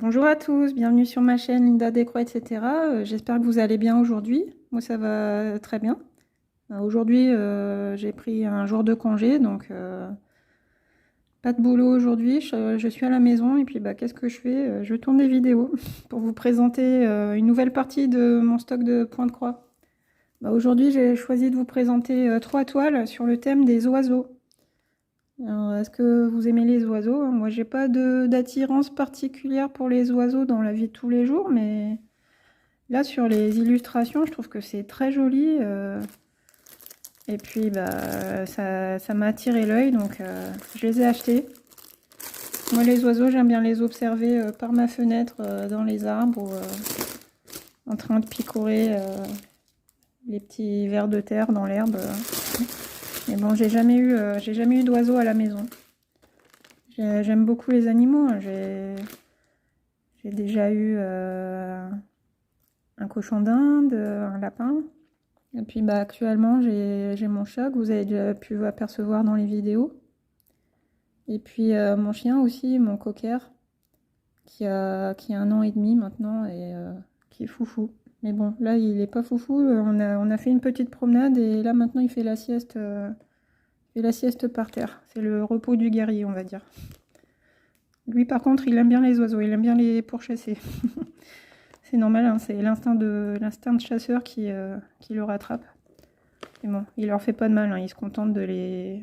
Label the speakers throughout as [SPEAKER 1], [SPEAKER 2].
[SPEAKER 1] Bonjour à tous, bienvenue sur ma chaîne Linda Décro, etc. J'espère que vous allez bien aujourd'hui. Moi ça va très bien. Aujourd'hui j'ai pris un jour de congé, donc pas de boulot aujourd'hui. Je suis à la maison et puis qu'est-ce que je fais? Je tourne des vidéos pour vous présenter une nouvelle partie de mon stock de points de croix. Aujourd'hui j'ai choisi de vous présenter 3 toiles sur le thème des oiseaux. Alors, est-ce que vous aimez les oiseaux? Moi, j'ai pas d'attirance particulière pour les oiseaux dans la vie de tous les jours, mais là, sur les illustrations, je trouve que c'est très joli. Et puis, ça m'a attiré l'œil, donc je les ai achetés. Moi, les oiseaux, j'aime bien les observer par ma fenêtre, dans les arbres, ou en train de picorer les petits vers de terre dans l'herbe. Mais bon, j'ai jamais eu d'oiseaux à la maison. J'aime beaucoup les animaux. J'ai déjà eu un cochon d'Inde, un lapin. Et puis actuellement, j'ai mon chat que vous avez déjà pu apercevoir dans les vidéos. Et puis mon chien aussi, mon cocker, qui a 1 an et demi maintenant et qui est foufou. Mais bon, là, il est pas foufou. On a fait une petite promenade et là, maintenant, il fait la sieste, par terre. C'est le repos du guerrier, on va dire. Lui, par contre, il aime bien les oiseaux, il aime bien les pourchasser. C'est normal, hein, c'est l'instinct de chasseur qui le rattrape. Et bon, il leur fait pas de mal, hein, il se contente de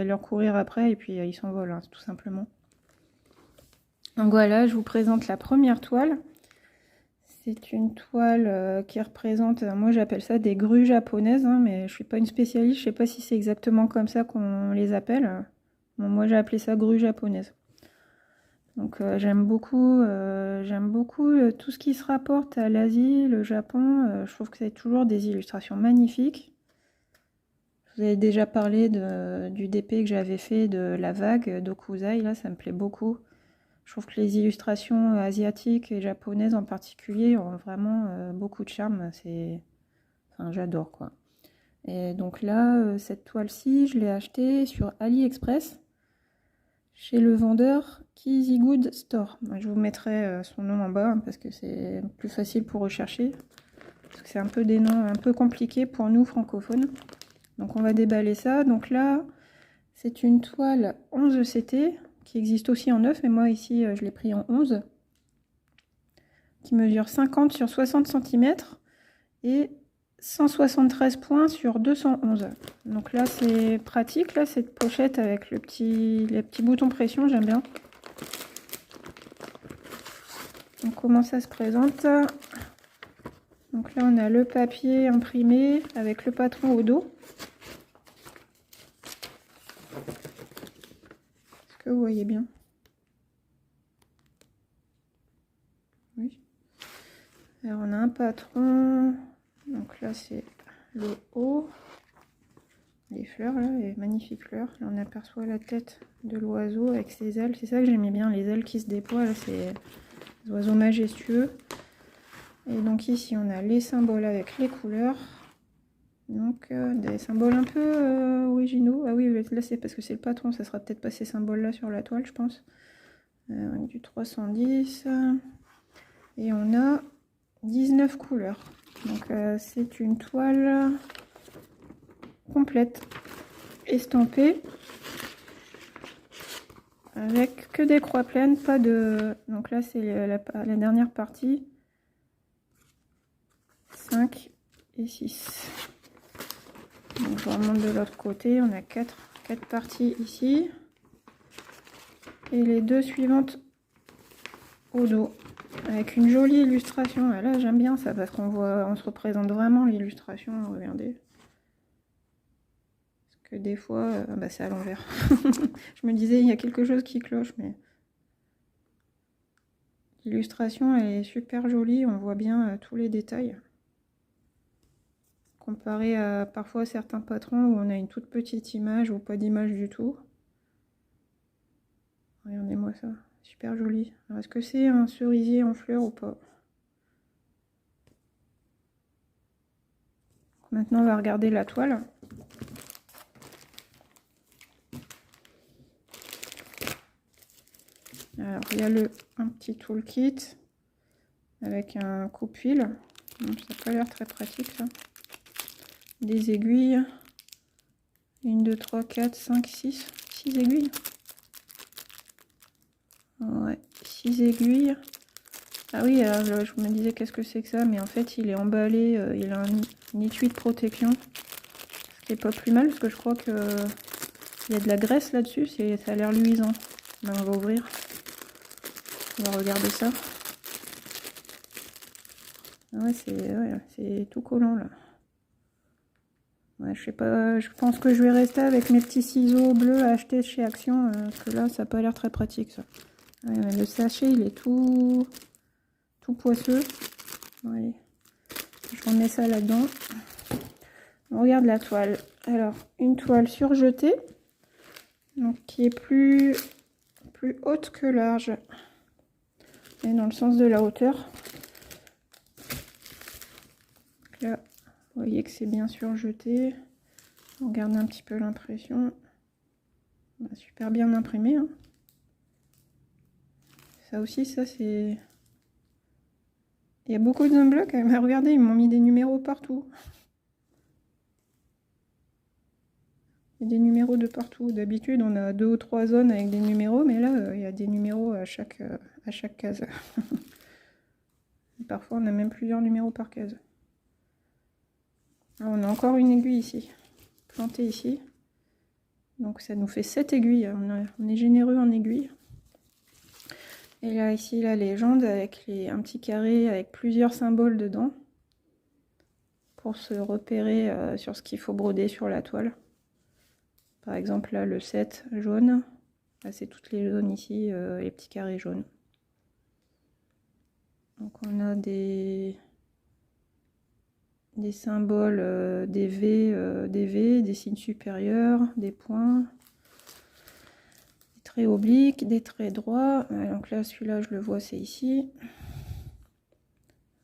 [SPEAKER 1] leur courir après et puis ils s'envolent, hein, tout simplement. Donc voilà, je vous présente la première toile. C'est une toile qui représente, moi j'appelle ça des grues japonaises, hein, mais je suis pas une spécialiste, je sais pas si c'est exactement comme ça qu'on les appelle. Bon, moi j'ai appelé ça grue japonaise. Donc j'aime beaucoup tout ce qui se rapporte à l'Asie, le Japon. Je trouve que c'est toujours des illustrations magnifiques. Je vous avez déjà parlé du DP que j'avais fait de la vague d'Okuzai, là ça me plaît beaucoup. Je trouve que les illustrations asiatiques et japonaises en particulier ont vraiment beaucoup de charme. Enfin, j'adore quoi. Et donc là, cette toile-ci, je l'ai achetée sur AliExpress, chez le vendeur Kizzy Good Store. Je vous mettrai son nom en bas, hein, parce que c'est plus facile pour rechercher. Parce que c'est un peu des noms un peu compliqués pour nous francophones. Donc on va déballer ça. Donc là, c'est une toile 11 CT qui existe aussi en 9, mais moi ici je l'ai pris en 11, qui mesure 50 sur 60 cm et 173 points sur 211. Donc là c'est pratique, là cette pochette avec les petits boutons pression, j'aime bien. Donc comment ça se présente? Donc là on a le papier imprimé avec le patron au dos. Est-ce que vous voyez bien? Oui. Alors on a un patron. Donc là c'est le haut. Les fleurs là, les magnifiques fleurs. Là on aperçoit la tête de l'oiseau avec ses ailes. C'est ça que j'aimais bien, les ailes qui se déploient là, c'est des oiseaux majestueux. Et donc ici on a les symboles avec les couleurs. Donc des symboles un peu originaux. Ah oui, là c'est parce que c'est le patron, ça sera peut-être pas ces symboles là sur la toile, je pense. Du 310. Et on a 19 couleurs. Donc c'est une toile complète, estampée, avec que des croix pleines, pas de... Donc là c'est la dernière partie. 5 et 6. Donc je remonte de l'autre côté, on a 4 parties ici. Et les 2 suivantes au dos. Avec une jolie illustration. Là j'aime bien ça parce on se représente vraiment l'illustration, regardez. Parce que des fois, c'est à l'envers. Je me disais il y a quelque chose qui cloche, mais l'illustration est super jolie, on voit bien tous les détails. Comparé à parfois certains patrons où on a une toute petite image ou pas d'image du tout. Regardez-moi ça, super joli. Est-ce que c'est un cerisier en fleurs ou pas? Maintenant on va regarder la toile. Alors, il y a un petit toolkit avec un coupe-huile. Ça n'a pas l'air très pratique, ça. Des aiguilles. 1, 2, 3, 4, 5, 6. 6 aiguilles. Ouais, 6 aiguilles. Ah oui, alors je me disais qu'est-ce que c'est que ça, mais en fait il est emballé, il a un étui de protection, ce qui est pas plus mal parce que je crois que il y a de la graisse là-dessus, ça a l'air luisant. Là, on va ouvrir, on va regarder ça. Ah ouais, c'est tout collant là. Ouais, je sais pas, je pense que je vais rester avec mes petits ciseaux bleus achetés chez Action, parce que là ça a pas l'air très pratique ça. Ouais, mais le sachet il est tout poisseux. Allez, je remets ça là-dedans. On regarde la toile. Alors, une toile surjetée, donc qui est plus haute que large. Et dans le sens de la hauteur. Donc là, vous voyez que c'est bien surjeté. On regarde un petit peu l'impression. Super bien imprimé. Hein. Ça aussi, ça c'est... Il y a beaucoup de zones blocs. Mais regardez, ils m'ont mis des numéros partout. Il y a des numéros de partout. D'habitude, on a 2 ou 3 zones avec des numéros, mais là, il y a des numéros à chaque case. Parfois, on a même plusieurs numéros par case. Alors, on a encore une aiguille ici, plantée ici. Donc, ça nous fait 7 aiguilles. On est généreux en aiguilles. Et là, ici, la légende avec un petit carré avec plusieurs symboles dedans pour se repérer sur ce qu'il faut broder sur la toile. Par exemple, là, le 7 jaune. Là, c'est toutes les jaunes ici, les petits carrés jaunes. Donc, on a des symboles, des V, des signes supérieurs, des points, des traits obliques, des traits droits. Donc là, celui-là, je le vois, c'est ici.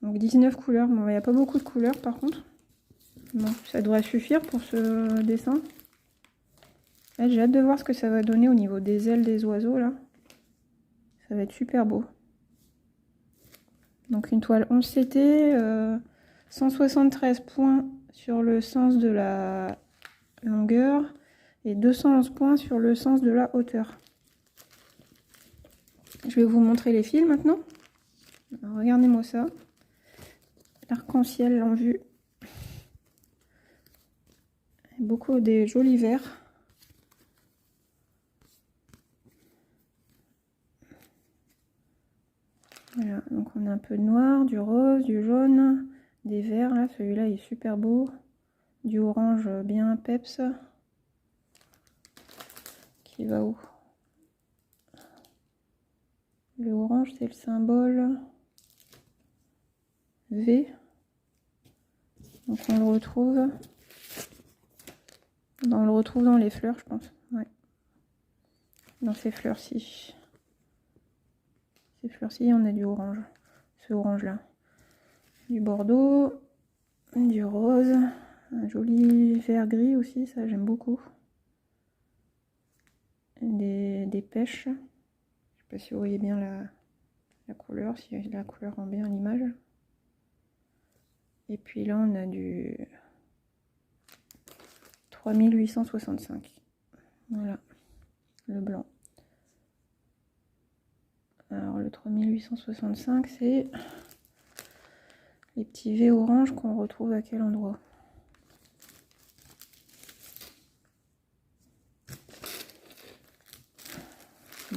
[SPEAKER 1] Donc 19 couleurs. Bon, il n'y a pas beaucoup de couleurs, par contre. Bon, ça devrait suffire pour ce dessin. J'ai hâte de voir ce que ça va donner au niveau des ailes des oiseaux, là. Ça va être super beau. Donc une toile 11 CT, 173 points sur le sens de la longueur et 211 points sur le sens de la hauteur. Je vais vous montrer les fils maintenant. Regardez-moi ça. L'arc-en-ciel en vue. Beaucoup des jolis verts. Voilà, donc on a un peu de noir, du rose, du jaune, des verts. Là, celui-là il est super beau. Du orange bien peps. Qui va où? Le orange, c'est le symbole V. Donc on le retrouve. On le retrouve dans les fleurs, je pense. Ouais. Dans ces fleurs-ci. Ces fleurs-ci, on a du orange. Ce orange-là. Du bordeaux. Du rose. Un joli vert gris aussi, ça j'aime beaucoup. Des pêches. Je sais pas si vous voyez bien la couleur, si la couleur rend bien l'image. Et puis là, on a du 3865. Voilà, le blanc. Alors le 3865, c'est les petits V orange qu'on retrouve à quel endroit?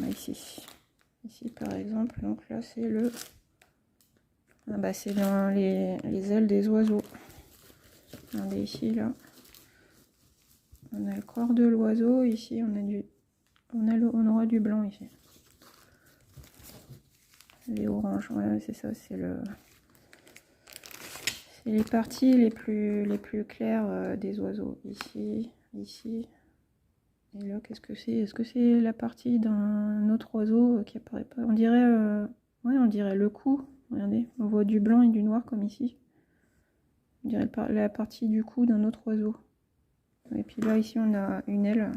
[SPEAKER 1] Ici. Ici par exemple, donc là c'est le... Ah bah c'est dans les ailes des oiseaux. Regardez ici là. On a le corps de l'oiseau, ici on aura du blanc ici. Les oranges, ouais, c'est ça, c'est les parties les plus claires des oiseaux. Ici, ici. Et là, qu'est-ce que c'est? Est-ce que c'est la partie d'un autre oiseau qui apparaît pas? On dirait, ouais, on dirait le cou. Regardez, on voit du blanc et du noir comme ici. On dirait la partie du cou d'un autre oiseau. Et puis là, ici, on a une aile,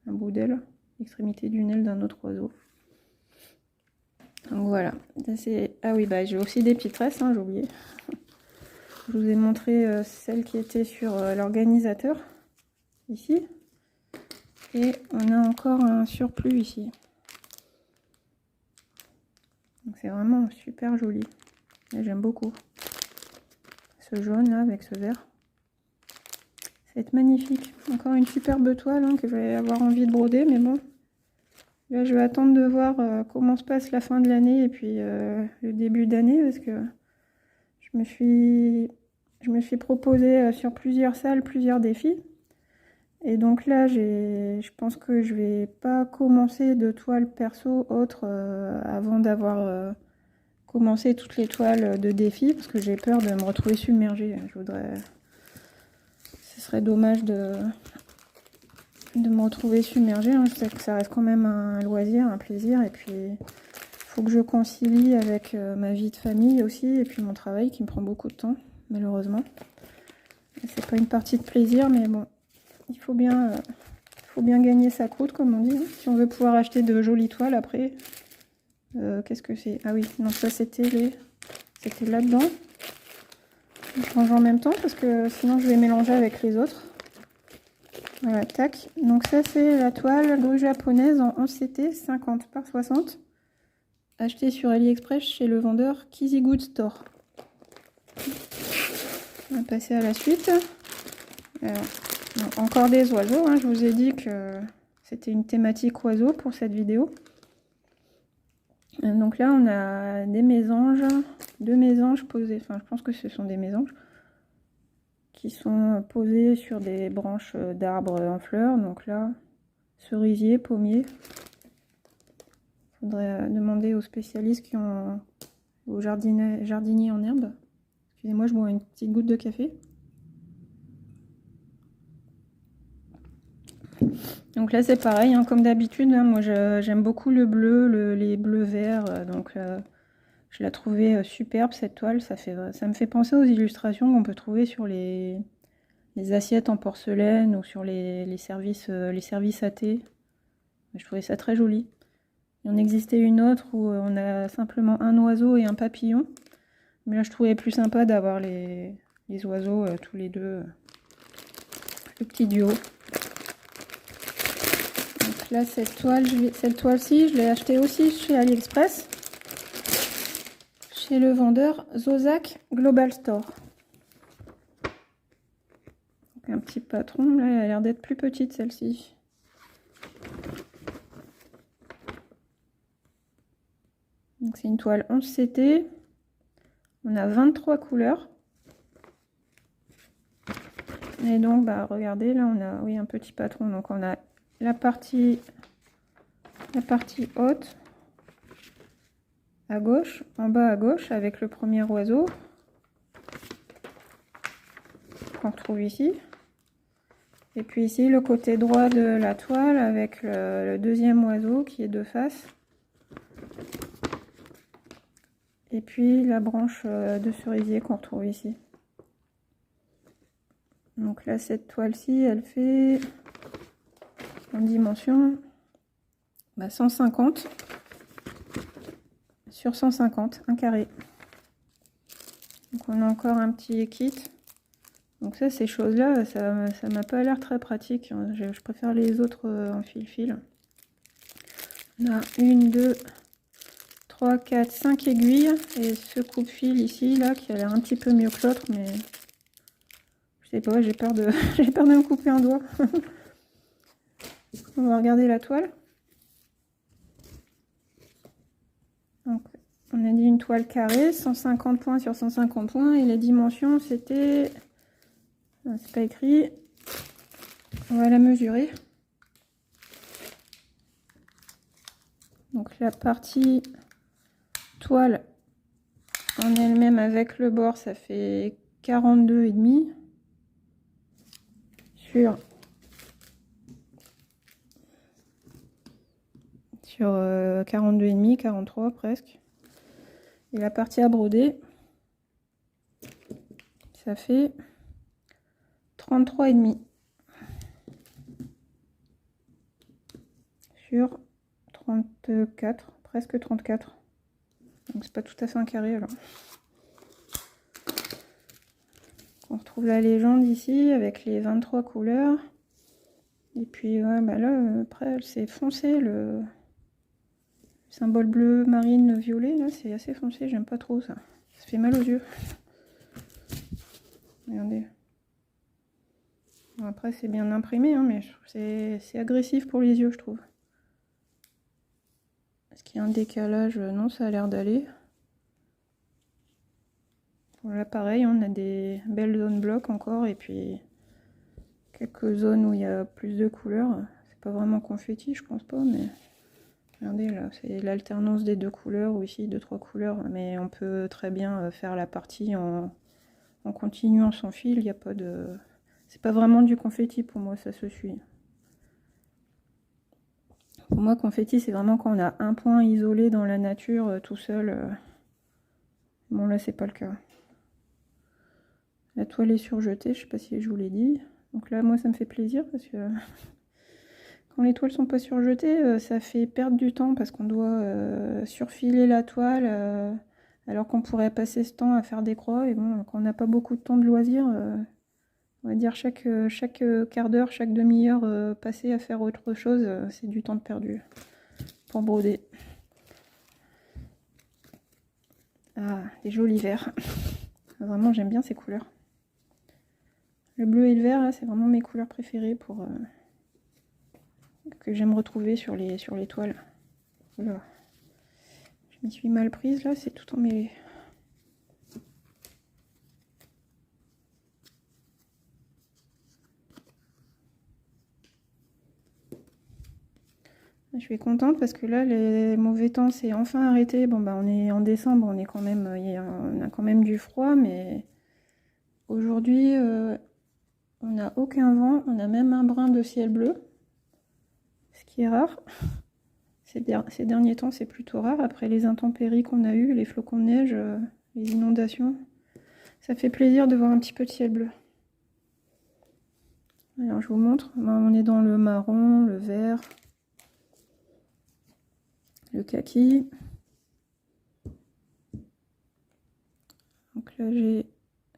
[SPEAKER 1] un bout d'aile, l'extrémité d'une aile d'un autre oiseau. Donc voilà. Ah oui, bah j'ai aussi des petites tresses, hein, j'ai oublié. Je vous ai montré celle qui était sur l'organisateur, ici. Et on a encore un surplus ici. Donc c'est vraiment super joli. J'aime beaucoup. Ce jaune là avec ce vert. Ça va être magnifique. Encore une superbe toile hein, que je vais avoir envie de broder, mais bon. Là je vais attendre de voir comment se passe la fin de l'année et puis le début d'année, parce que je me suis proposé sur plusieurs salles, plusieurs défis. Et donc là, je pense que je vais pas commencer de toile perso autre avant d'avoir commencé toutes les toiles de défi, parce que j'ai peur de me retrouver submergée. Ce serait dommage de me retrouver submergée. Hein. Je sais que ça reste quand même un loisir, un plaisir, et puis il faut que je concilie avec ma vie de famille aussi, et puis mon travail qui me prend beaucoup de temps, malheureusement. C'est pas une partie de plaisir, mais bon, il faut bien gagner sa croûte, comme on dit, hein, si on veut pouvoir acheter de jolies toiles après. Qu'est-ce que c'est? Ah oui, non, ça c'était là-dedans. Je range en même temps parce que sinon je vais mélanger avec les autres. Voilà, tac. Donc ça c'est la toile grue japonaise en 11CT 50 par 60. Achetée sur AliExpress chez le vendeur Kizigood Store. On va passer à la suite. Alors, encore des oiseaux, hein. Je vous ai dit que c'était une thématique oiseau pour cette vidéo. Donc là on a des mésanges, deux mésanges posés, enfin je pense que ce sont des mésanges, qui sont posés sur des branches d'arbres en fleurs. Donc là, cerisier, pommier. Faudrait demander aux spécialistes aux jardiniers en herbe. Excusez-moi, je bois une petite goutte de café. Donc là c'est pareil, hein, comme d'habitude, hein, moi j'aime beaucoup le bleu, les bleus verts, donc je la trouvais superbe cette toile. Ça me fait penser aux illustrations qu'on peut trouver sur les assiettes en porcelaine ou sur les services à thé. Je trouvais ça très joli. Il en existait une autre où on a simplement un oiseau et un papillon, mais là je trouvais plus sympa d'avoir les oiseaux tous les deux, le petit duo. Là, cette toile-ci, je l'ai achetée aussi chez AliExpress, chez le vendeur Zozak Global Store. Donc, un petit patron, là, elle a l'air d'être plus petite celle-ci. Donc, c'est une toile 11CT. On a 23 couleurs. Et donc, bah, regardez, là, on a un petit patron. Donc, on a la partie haute à gauche, en bas à gauche, avec le premier oiseau qu'on retrouve ici. Et puis ici, le côté droit de la toile avec le deuxième oiseau qui est de face. Et puis la branche de cerisier qu'on retrouve ici. Donc là, cette toile-ci, elle fait en dimension 150 sur 150, un carré. Donc on a encore un petit kit. Donc ça, ces choses-là, ça m'a pas l'air très pratique. Je préfère les autres en fil-fil. On a 1, 2, 3, 4, 5 aiguilles. Et ce coupe-fil ici, là, qui a l'air un petit peu mieux que l'autre, mais je sais pas, j'ai peur de me couper un doigt. On va regarder la toile. Donc, on a dit une toile carrée, 150 points sur 150 points. Et les dimensions, c'était... C'est pas écrit. On va la mesurer. Donc la partie toile en elle-même avec le bord, ça fait 42,5 sur 42,5, 43 presque. Et la partie à broder, ça fait 33,5 sur 34, presque 34. Donc c'est pas tout à fait un carré alors. On retrouve la légende ici avec les 23 couleurs. Et puis ouais, bah là, après, c'est foncé le symbole bleu marine violet. Là, c'est assez foncé, j'aime pas trop ça. Ça fait mal aux yeux. Regardez. Bon, après, c'est bien imprimé, hein, mais c'est agressif pour les yeux, je trouve. Est-ce qu'il y a un décalage? Non, ça a l'air d'aller. Bon, là, pareil, on a des belles zones blocs encore, et puis quelques zones où il y a plus de couleurs. C'est pas vraiment confetti, je pense pas, mais regardez là, c'est l'alternance des 2 couleurs, ou ici 2-3 couleurs, mais on peut très bien faire la partie en continuant son fil. Il n'y a pas de... C'est pas vraiment du confetti pour moi, ça se suit. Pour moi, confetti, c'est vraiment quand on a un point isolé dans la nature, tout seul. Bon, là, c'est pas le cas. La toile est surjetée, je sais pas si je vous l'ai dit. Donc là, moi, ça me fait plaisir parce que quand les toiles sont pas surjetées, ça fait perdre du temps parce qu'on doit surfiler la toile alors qu'on pourrait passer ce temps à faire des croix. Et bon, quand on n'a pas beaucoup de temps de loisir, on va dire chaque quart d'heure, chaque demi-heure passé à faire autre chose, c'est du temps de perdu pour broder. Ah, des jolis verts. Vraiment, j'aime bien ces couleurs. Le bleu et le vert, là, c'est vraiment mes couleurs préférées pour que j'aime retrouver sur les toiles. Voilà. Je m'y suis mal prise, là, c'est tout emmêlé. Je suis contente parce que là, les mauvais temps, c'est enfin arrêté. Bon, bah, on est en décembre, on est quand même, on a quand même du froid, mais aujourd'hui, on n'a aucun vent. On a même un brin de ciel bleu, ce qui est rare. Ces derniers temps, c'est plutôt rare. Après les intempéries qu'on a eues, les flocons de neige, les inondations, ça fait plaisir de voir un petit peu de ciel bleu. Alors, je vous montre. On est dans le marron, le vert, le kaki. Donc là, j'ai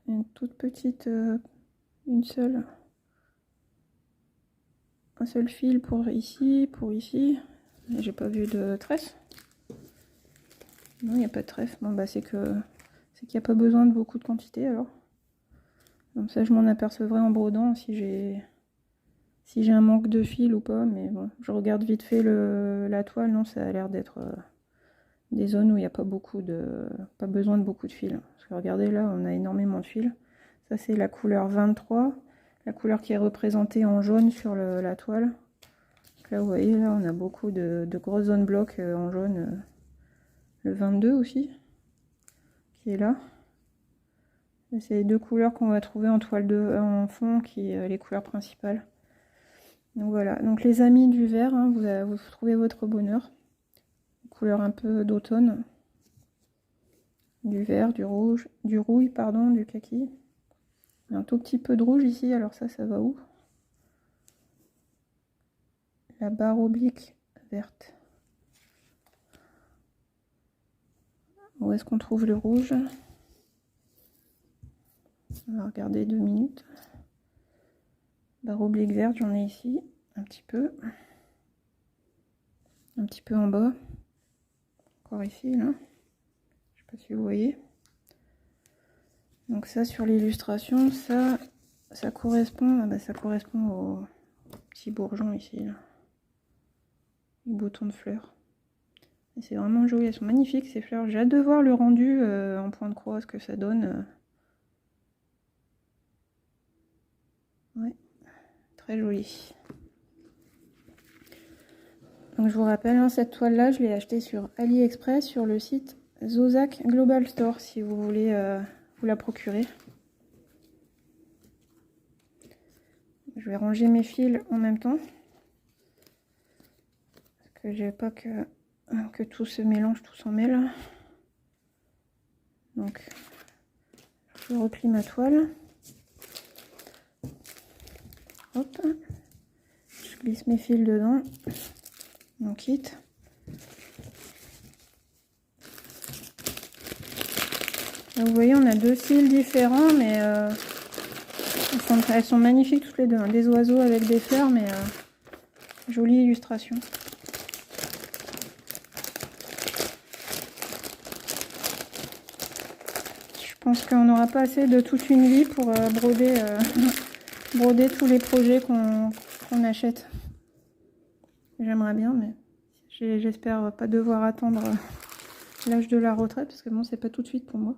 [SPEAKER 1] une toute petite, un seul fil pour ici, J'ai pas vu de tresse. Non, il n'y a pas de trèfle. Bon, bah, c'est qu'il n'y a pas besoin de beaucoup de quantité alors. Comme ça, je m'en apercevrai en brodant si j'ai un manque de fil ou pas. Mais bon, je regarde vite fait la toile. Non, ça a l'air d'être des zones où il n'y a pas besoin de beaucoup de fil. Parce que regardez, là, on a énormément de fil. Ça, c'est la couleur 23. La couleur qui est représentée en jaune sur la toile. Donc là, vous voyez, là, on a beaucoup de grosses zones blocs en jaune. Le 22 aussi, qui est là. C'est les 2 couleurs qu'on va trouver en toile en fond, qui est les couleurs principales. Donc voilà, donc les amis du vert, hein, vous trouvez votre bonheur. Couleur un peu d'automne. Du vert, du rouge, du rouille, pardon, du kaki. Un tout petit peu de rouge ici, alors ça va où? La barre oblique verte. Où est-ce qu'on trouve le rouge? On va regarder 2 minutes. Barre oblique verte, j'en ai ici, un petit peu en bas, encore ici, là. Je sais pas si vous voyez. Donc ça, sur l'illustration, ça correspond, ça correspond au petit bourgeon ici, là. Les boutons de fleurs. Et c'est vraiment joli, elles sont magnifiques ces fleurs. J'ai hâte de voir le rendu en point de croix, ce que ça donne. Ouais, très joli. Donc je vous rappelle, hein, cette toile là, je l'ai achetée sur AliExpress, sur le site Zozak Global Store, si vous voulez vous la procurer. Je vais ranger mes fils en même temps, parce que j'ai pas que tout se mélange, tout s'en mêle. Donc je replie ma toile. Hop, je glisse mes fils dedans. Mon kit. Donc, vous voyez, on a deux styles différents, mais elles sont magnifiques toutes les deux, hein. Des oiseaux avec des fleurs, mais jolie illustration. Je pense qu'on n'aura pas assez de toute une vie pour broder, broder tous les projets qu'on achète. J'aimerais bien, mais j'espère pas devoir attendre l'âge de la retraite, parce que bon, c'est pas tout de suite pour moi.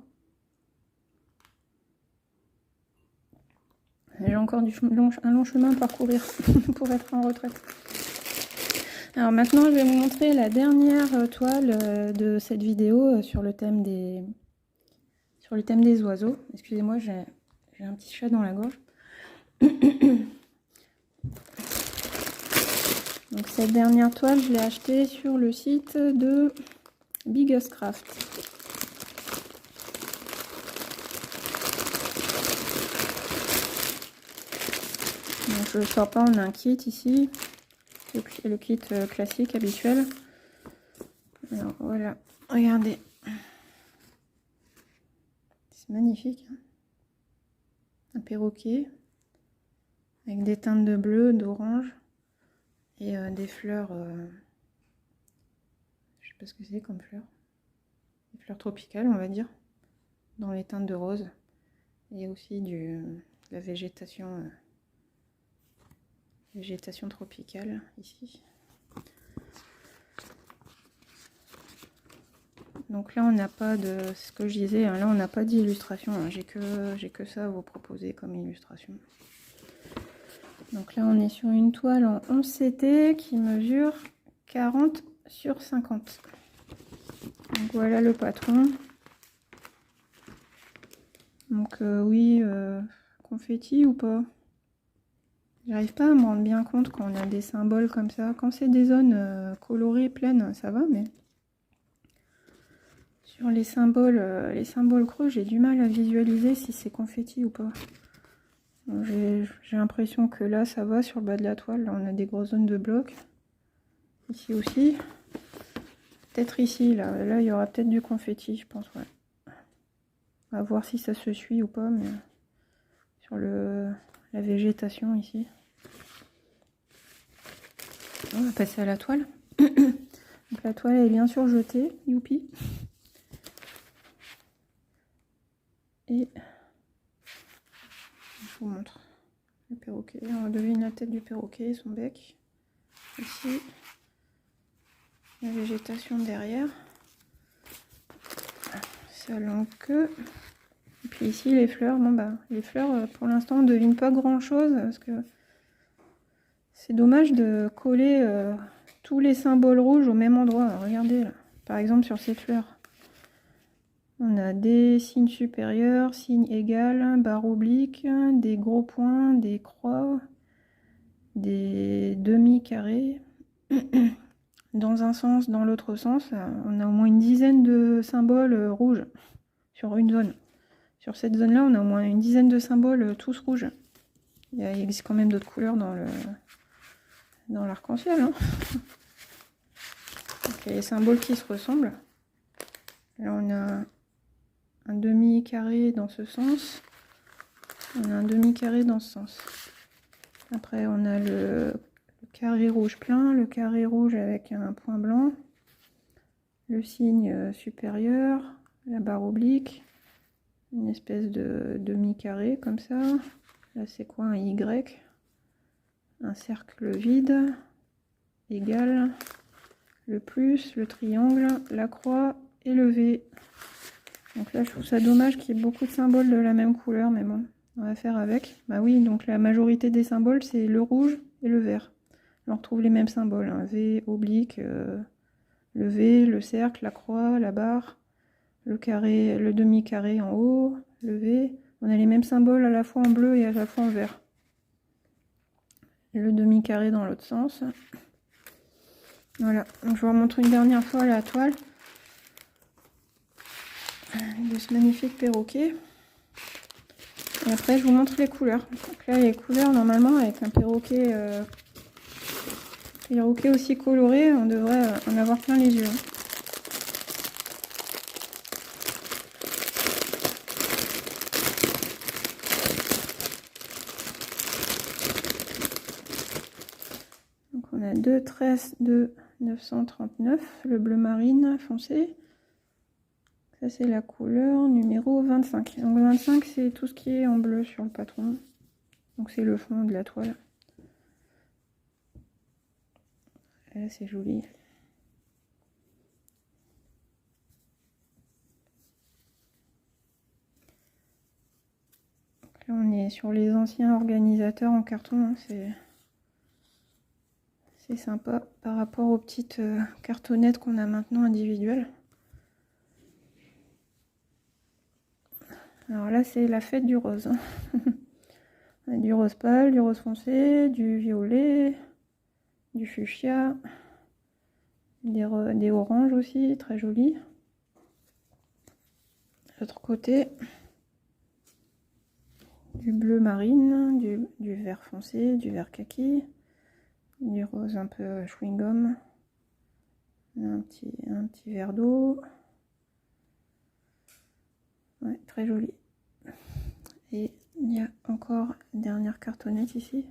[SPEAKER 1] J'ai encore un long chemin à parcourir pour être en retraite. Alors maintenant, je vais vous montrer la dernière toile de cette vidéo sur le thème des oiseaux. Excusez-moi, j'ai un petit chat dans la gorge. Donc cette dernière toile, je l'ai achetée sur le site de Biggest Craft. Donc je ne sors pas, on a un kit ici, le kit classique habituel. Alors voilà, regardez, c'est magnifique, hein. Un perroquet avec des teintes de bleu, d'orange et des fleurs, je sais pas ce que c'est comme fleurs, des fleurs tropicales on va dire, dans les teintes de rose, et aussi de la végétation. Végétation tropicale ici. Donc là on n'a pas de, c'est ce que je disais, hein, là on n'a pas d'illustration, hein, j'ai que ça à vous proposer comme illustration. Donc là on est sur une toile en 11 CT qui mesure 40 sur 50. Donc voilà le patron. Donc oui, confetti ou pas? J'arrive pas à me rendre bien compte quand on a des symboles comme ça. Quand c'est des zones colorées, pleines, ça va, mais sur les symboles creux, j'ai du mal à visualiser si c'est confetti ou pas. J'ai l'impression que là, ça va sur le bas de la toile. Là, on a des grosses zones de blocs. Ici aussi. Peut-être ici, là, il y aura peut-être du confetti, je pense, ouais. On va voir si ça se suit ou pas, mais sur la végétation ici. On va passer à la toile. Donc la toile est bien sûr jetée, youpi. Et je vous montre le perroquet. On devine la tête du perroquet, son bec. Ici, la végétation derrière. Sa longue queue. Et puis ici les fleurs. Bon bah les fleurs pour l'instant on ne devine pas grand chose parce que c'est dommage de coller tous les symboles rouges au même endroit. Alors, regardez là, par exemple sur ces fleurs. On a des signes supérieurs, signes égales, barres obliques, des gros points, des croix, des demi-carrés. Dans un sens, dans l'autre sens, on a au moins une dizaine de symboles rouges sur une zone. Sur cette zone-là, on a au moins une dizaine de symboles tous rouges. Il existe quand même d'autres couleurs dans l'arc-en-ciel, hein. Donc, il y a les symboles qui se ressemblent. Là, on a un demi-carré dans ce sens. On a un demi-carré dans ce sens. Après, on a le carré rouge plein, le carré rouge avec un point blanc, le signe supérieur, la barre oblique, une espèce de demi-carré comme ça. Là, c'est quoi? Un Y, un cercle vide, égal, le plus, le triangle, la croix et le V. Donc là, je trouve ça dommage qu'il y ait beaucoup de symboles de la même couleur, mais bon, on va faire avec. Bah oui, donc la majorité des symboles, c'est le rouge et le vert. On retrouve les mêmes symboles, hein. V, oblique, le V, le cercle, la croix, la barre, le carré, le demi-carré en haut, le V. On a les mêmes symboles à la fois en bleu et à la fois en vert. Le demi-carré dans l'autre sens. Voilà, donc je vous remontre une dernière fois la toile de ce magnifique perroquet. Et après, je vous montre les couleurs. Donc là, les couleurs, normalement, avec un perroquet aussi coloré, on devrait en avoir plein les yeux. a deux tresses de 939, le bleu marine foncé. Ça c'est la couleur numéro 25. Donc 25 c'est tout ce qui est en bleu sur le patron. Donc c'est le fond de la toile. Et là c'est joli. Donc là on est sur les anciens organisateurs en carton. Hein, c'est sympa par rapport aux petites cartonnettes qu'on a maintenant individuelles. Alors là c'est la fête du rose. Du rose pâle, du rose foncé, du violet, du fuchsia, des oranges aussi, très jolis. De l'autre côté, du bleu marine, du vert foncé, du vert kaki, du rose un peu chewing-gum, un petit verre d'eau. Ouais, très joli. Et il y a encore une dernière cartonnette ici.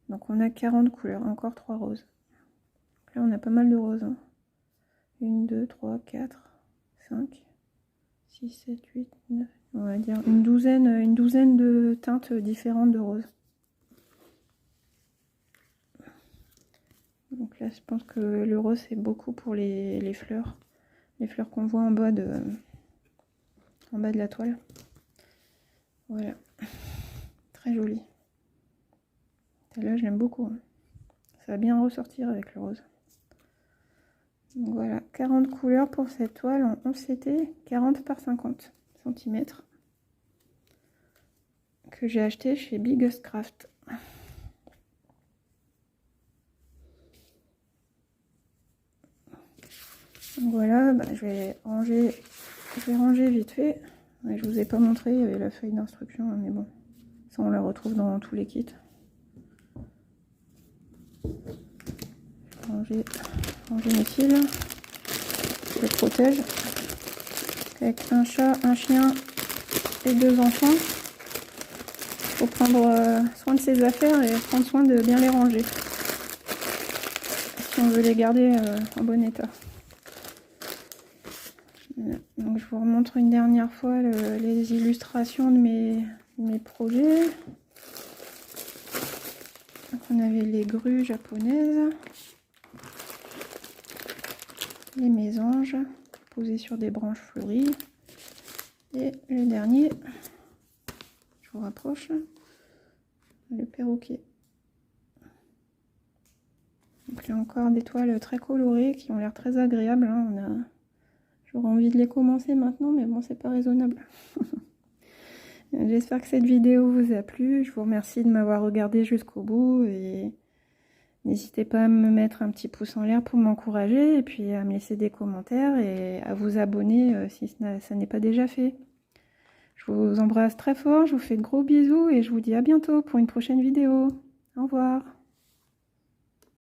[SPEAKER 1] Donc on a 40 couleurs, encore 3 roses. Donc là on a pas mal de roses. Hein. 1, 2, 3, 4, 5, 6, 7, 8, 9. On va dire une douzaine de teintes différentes de roses. Donc là je pense que le rose c'est beaucoup pour les fleurs. Les fleurs qu'on voit en bas de la toile. Voilà. Très joli. Celle-là, je l'aime beaucoup. Hein. Ça va bien ressortir avec le rose. Donc voilà, 40 couleurs pour cette toile en 11 CT, 40 par 50 cm. Que j'ai acheté chez Biggest Craft. Donc voilà, bah, je vais ranger vite fait. Ouais, je vous ai pas montré, il y avait la feuille d'instruction, mais bon, ça on la retrouve dans tous les kits. Ranger mes fils, je les protège. Avec un chat, un chien et 2 enfants, il faut prendre soin de ses affaires et prendre soin de bien les ranger si on veut les garder en bon état. Donc je vous remontre une dernière fois les illustrations de mes projets. Donc on avait les grues japonaises, les mésanges posés sur des branches fleuries, et le dernier, je vous rapproche, le perroquet. Donc là encore des toiles très colorées qui ont l'air très agréables. Hein. J'aurais envie de les commencer maintenant, mais bon, c'est pas raisonnable. J'espère que cette vidéo vous a plu. Je vous remercie de m'avoir regardé jusqu'au bout et n'hésitez pas à me mettre un petit pouce en l'air pour m'encourager et puis à me laisser des commentaires et à vous abonner si ça n'est pas déjà fait. Je vous embrasse très fort, je vous fais de gros bisous et je vous dis à bientôt pour une prochaine vidéo. Au revoir.